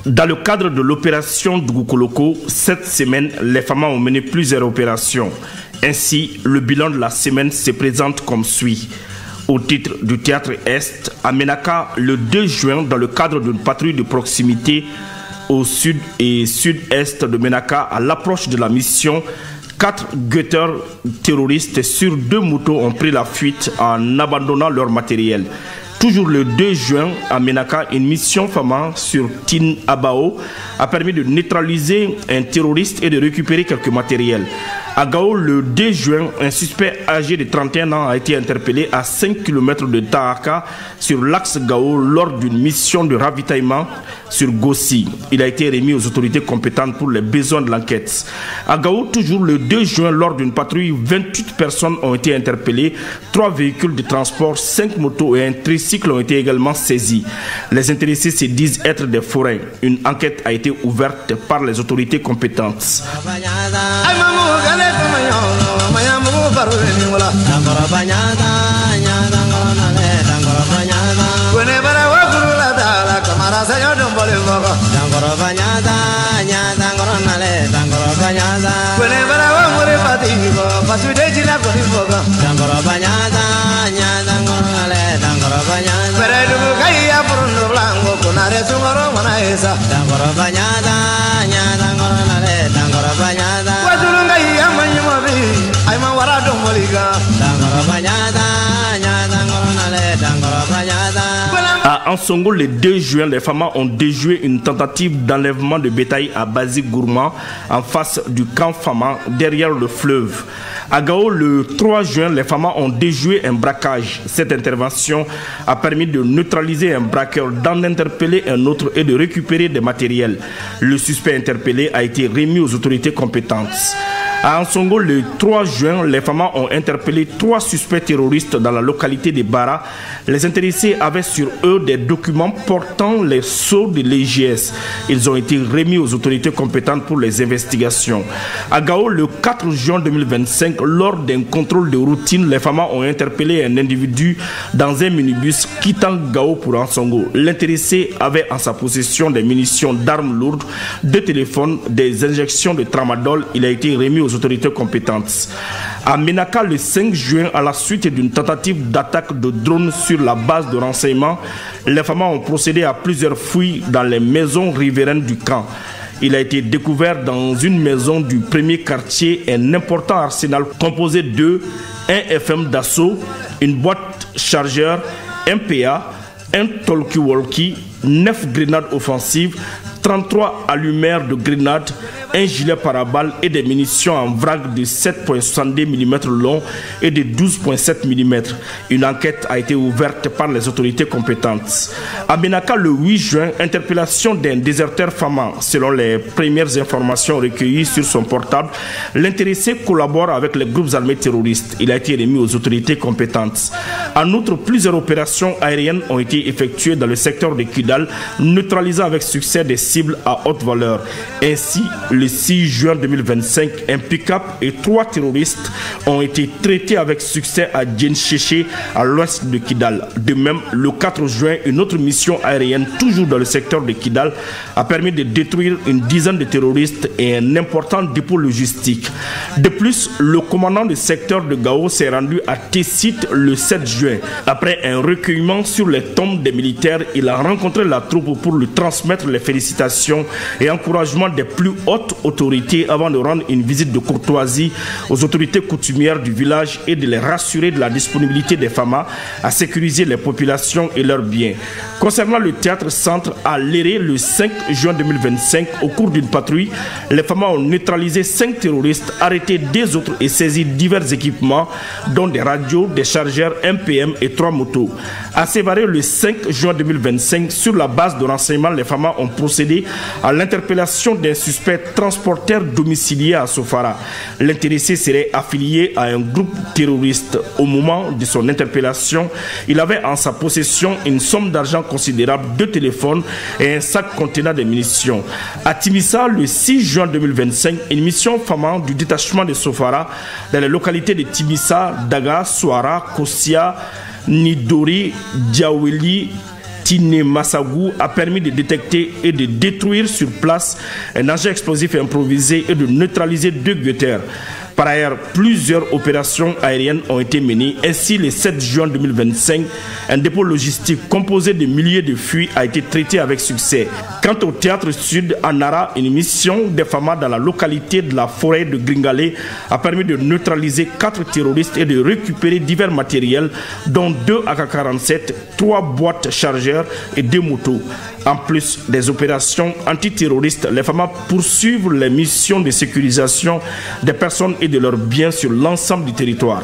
Dans le cadre de l'opération Dugukoloko, cette semaine, les FAMA ont mené plusieurs opérations. Ainsi, le bilan de la semaine se présente comme suit. Au titre du Théâtre Est, à Ménaka, le 2 juin, dans le cadre d'une patrouille de proximité au sud et sud-est de Ménaka, à l'approche de la mission, 4 guetteurs terroristes sur 2 motos ont pris la fuite en abandonnant leur matériel. Toujours le 2 juin, à Ménaka, une mission FAMA sur Tin Abao a permis de neutraliser un terroriste et de récupérer quelques matériels. À Gao, le 2 juin, un suspect âgé de 31 ans a été interpellé à 5 km de Tahaka sur l'axe Gao lors d'une mission de ravitaillement sur Gossi. Il a été remis aux autorités compétentes pour les besoins de l'enquête. À Gao, toujours le 2 juin, lors d'une patrouille, 28 personnes ont été interpellées, 3 véhicules de transport, 5 motos et un tricycle ont été également saisis. Les intéressés se disent être des forains. Une enquête a été ouverte par les autorités compétentes. À Ansongo, le 2 juin, les FAMA ont déjoué une tentative d'enlèvement de bétail à Bazi Gourma en face du camp FAMA derrière le fleuve. À Gao, le 3 juin, les FAMA ont déjoué un braquage. Cette intervention a permis de neutraliser un braqueur, d'en interpeller un autre et de récupérer des matériels. Le suspect interpellé a été remis aux autorités compétentes. À Ansongo, le 3 juin, les FAMA ont interpellé 3 suspects terroristes dans la localité de Bara. Les intéressés avaient sur eux des documents portant les sceaux de l'EGS. Ils ont été remis aux autorités compétentes pour les investigations. À Gao, le 4 juin 2025, lors d'un contrôle de routine, les FAMA ont interpellé un individu dans un minibus quittant Gao pour Ansongo. L'intéressé avait en sa possession des munitions d'armes lourdes, 2 téléphones, des injections de tramadol. Il a été remis aux autorités compétentes. À Ménaka, le 5 juin, à la suite d'une tentative d'attaque de drone sur la base de renseignement, les FAMA ont procédé à plusieurs fouilles dans les maisons riveraines du camp. Il a été découvert dans une maison du premier quartier un important arsenal composé de 1 FM d'assaut, une boîte chargeur, un PA, un talkie-walkie, 9 grenades offensives, 33 allumeurs de grenades, un gilet paraballe et des munitions en vrac de 7,62 mm long et de 12,7 mm. Une enquête a été ouverte par les autorités compétentes. À Ménaka, le 8 juin, interpellation d'un déserteur FAMA. Selon les premières informations recueillies sur son portable, l'intéressé collabore avec les groupes armés terroristes. Il a été remis aux autorités compétentes. En outre, plusieurs opérations aériennes ont été effectuées dans le secteur de Kidal, neutralisant avec succès des cibles à haute valeur. Ainsi, le 6 juin 2025, un pick-up et 3 terroristes ont été traités avec succès à Djencheche, à l'ouest de Kidal. De même, le 4 juin, une autre mission aérienne, toujours dans le secteur de Kidal, a permis de détruire une dizaine de terroristes et un important dépôt logistique. De plus, le commandant du secteur de Gao s'est rendu à Tessit le 7 juin. Après un recueillement sur les tombes des militaires, il a rencontré la troupe pour lui transmettre les félicitations et encouragements des plus hautes autorités avant de rendre une visite de courtoisie aux autorités coutumières du village et de les rassurer de la disponibilité des FAMA à sécuriser les populations et leurs biens. Concernant le théâtre centre à Léré, le 5 juin 2025, au cours d'une patrouille, les FAMA ont neutralisé 5 terroristes, arrêté des autres et saisi divers équipements, dont des radios, des chargeurs, un PM et 3 motos. À Sévaré, le 5 juin 2025, sur la base de renseignement, les FAMA ont procédé à l'interpellation d'un suspect transporteur domicilié à Sofara. L'intéressé serait affilié à un groupe terroriste. Au moment de son interpellation, il avait en sa possession une somme d'argent considérable, 2 téléphones et un sac contenant des munitions. À Timissa, le 6 juin 2025, une mission FAMA du détachement de Sofara dans les localités de Timissa, Daga, Souara, Kossia, Nidori, Diaweli, Tiné Massagou a permis de détecter et de détruire sur place un engin explosif improvisé et de neutraliser 2 guetteurs. Par ailleurs, plusieurs opérations aériennes ont été menées. Ainsi, le 7 juin 2025, un dépôt logistique composé de milliers de fûts a été traité avec succès. Quant au théâtre sud, à Nara, une mission des FAMA dans la localité de la forêt de Gringalé a permis de neutraliser 4 terroristes et de récupérer divers matériels, dont 2 AK-47, 3 boîtes chargeurs et 2 motos. En plus des opérations antiterroristes, les FAMA poursuivent les missions de sécurisation des personnes et de leurs biens sur l'ensemble du territoire.